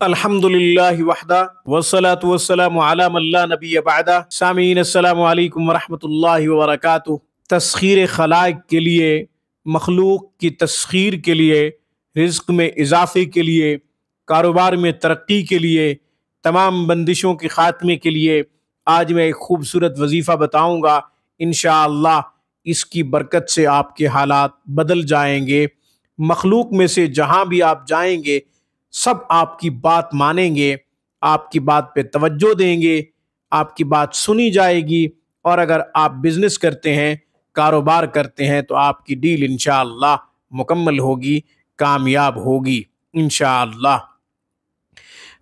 الحمدللہ وحدہ والصلاة والسلام علی من لا نبی بعدہ۔ سامعین السلام علیکم ورحمۃ اللہ وبرکاتہ۔ تسخیر خلائق کے لیے، مخلوق کی تسخیر کے لیے، رزق میں اضافے کے لیے، کاروبار میں ترقی کے لیے، تمام بندشوں کے خاتمے کے لیے آج میں ایک خوبصورت وظیفہ بتاؤں گا۔ انشاءاللہ اس کی برکت سے آپ کے حالات بدل جائیں گے۔ مخلوق میں سے جہاں بھی آپ جائیں گے سب آپ کی بات مانیں گے، آپ کی بات پہ توجہ دیں گے، آپ کی بات سنی جائے گی، اور اگر آپ بزنس کرتے ہیں، کاروبار کرتے ہیں تو آپ کی ڈیل انشاءاللہ مکمل ہوگی، کامیاب ہوگی انشاءاللہ۔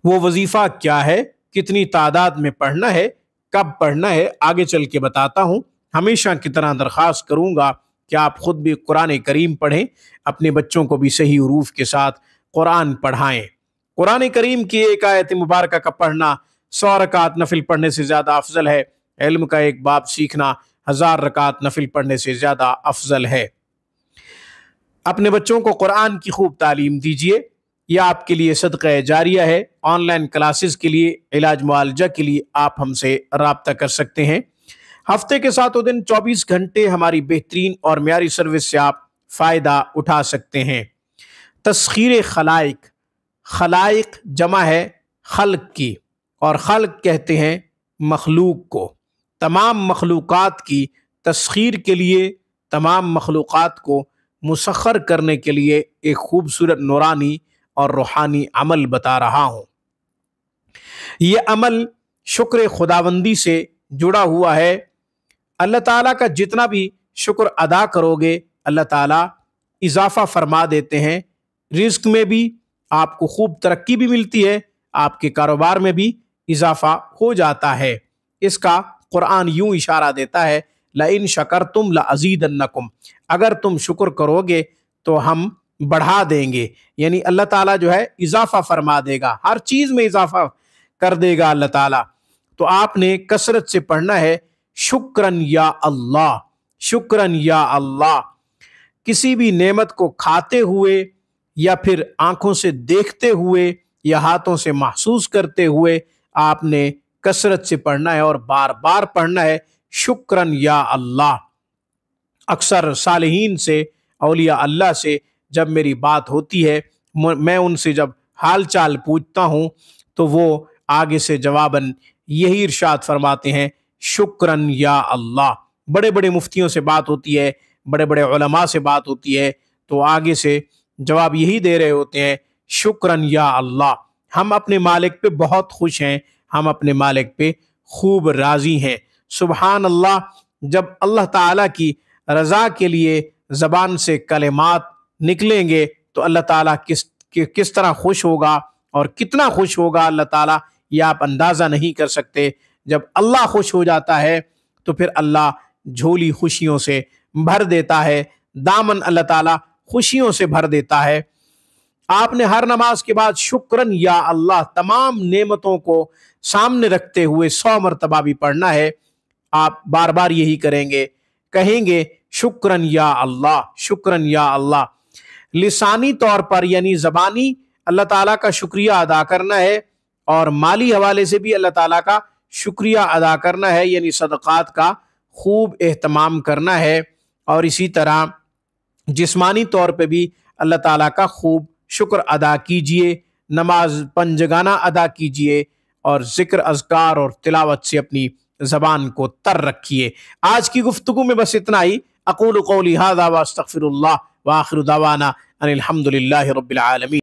وہ وظیفہ کیا ہے، کتنی تعداد میں پڑھنا ہے، کب پڑھنا ہے، آگے چل کے بتاتا ہوں۔ ہمیشہ کی طرح درخواست کروں گا کہ آپ خود بھی قرآن کریم پڑھیں، اپنے بچوں کو بھی صحیح حروف کے ساتھ قرآن پڑھائیں۔ قرآن کریم کی ایک آیت مبارکہ کا پڑھنا 100 رکعت نفل پڑھنے سے زیادہ افضل ہے۔ علم کا ایک باب سیکھنا 1000 رکعت نفل پڑھنے سے زیادہ افضل ہے۔ اپنے بچوں کو قرآن کی خوب تعلیم دیجیے، یہ آپ کے لیے صدقہ جاریہ ہے۔ آن لائن کلاسز کے لیے، علاج معالجہ کے لیے آپ ہم سے رابطہ کر سکتے ہیں۔ ہفتے کے 7 دن 24 گھنٹے ہماری بہترین اور معیاری سروس سے آپ فائدہ اٹھا سکتے ہیں۔ تسخیر خلائق، خلائق جمع ہے خلق کی، اور خلق کہتے ہیں مخلوق کو۔ تمام مخلوقات کی تسخیر کے لیے، تمام مخلوقات کو مسخر کرنے کے لیے ایک خوبصورت نورانی اور روحانی عمل بتا رہا ہوں۔ یہ عمل شکر خداوندی سے جڑا ہوا ہے۔ اللہ تعالیٰ کا جتنا بھی شکر ادا کرو گے اللہ تعالیٰ اضافہ فرما دیتے ہیں۔ رزق میں بھی آپ کو خوب ترقی بھی ملتی ہے، آپ کے کاروبار میں بھی اضافہ ہو جاتا ہے۔ اس کا قرآن یوں اشارہ دیتا ہے، لَإِن شَكَرْتُمْ لَأَزِيدَنَّكُمْ، اگر تم شکر کرو گے تو ہم بڑھا دیں گے، یعنی اللہ تعالیٰ جو ہے اضافہ فرما دے گا، ہر چیز میں اضافہ کر دے گا اللہ تعالیٰ۔ تو آپ نے کثرت سے پڑھنا ہے شکراً یا اللہ، شکراً یا اللہ۔ کسی بھی نعمت کو کھاتے ہوئے یا پھر آنکھوں سے دیکھتے ہوئے یا ہاتھوں سے محسوس کرتے ہوئے آپ نے کثرت سے پڑھنا ہے اور بار بار پڑھنا ہے شکراً یا اللہ۔ اکثر صالحین سے، اولیاء اللہ سے جب میری بات ہوتی ہے، میں ان سے جب حال چال پوچھتا ہوں تو وہ آگے سے جواباً یہی ارشاد فرماتے ہیں شکراً یا اللہ۔ بڑے بڑے مفتیوں سے بات ہوتی ہے، بڑے بڑے علماء سے بات ہوتی ہے تو آگے سے جواب یہی دے رہے ہوتے ہیں شکراً یا اللہ۔ ہم اپنے مالک پہ بہت خوش ہیں، ہم اپنے مالک پہ خوب راضی ہیں۔ سبحان اللہ۔ جب اللہ تعالیٰ کی رضا کے لیے زبان سے کلمات نکلیں گے تو اللہ تعالیٰ کس طرح خوش ہوگا اور کتنا خوش ہوگا اللہ تعالیٰ، یہ آپ اندازہ نہیں کر سکتے۔ جب اللہ خوش ہو جاتا ہے تو پھر اللہ جھولی خوشیوں سے بھر دیتا ہے، دامن اللہ تعالیٰ خوشیوں سے بھر دیتا ہے۔ آپ نے ہر نماز کے بعد شکراً یا اللہ تمام نعمتوں کو سامنے رکھتے ہوئے 100 مرتبہ بھی پڑھنا ہے۔ آپ بار بار یہی کریں گے، کہیں گے شکراً یا اللہ، شکراً یا اللہ۔ لسانی طور پر یعنی زبانی اللہ تعالیٰ کا شکریہ ادا کرنا ہے، اور مالی حوالے سے بھی اللہ تعالیٰ کا شکریہ ادا کرنا ہے، یعنی صدقات کا خوب اہتمام کرنا ہے، اور اسی طرح جسمانی طور پہ بھی اللہ تعالیٰ کا خوب شکر ادا کیجئے، نماز پنجگانہ ادا کیجئے، اور ذکر اذکار اور تلاوت سے اپنی زبان کو تر رکھیے۔ آج کی گفتگو میں بس اتنا ہی۔ اقول قولی ھذا واستغفر اللہ، وآخر دعوانا ان الحمد للہ رب العالمین۔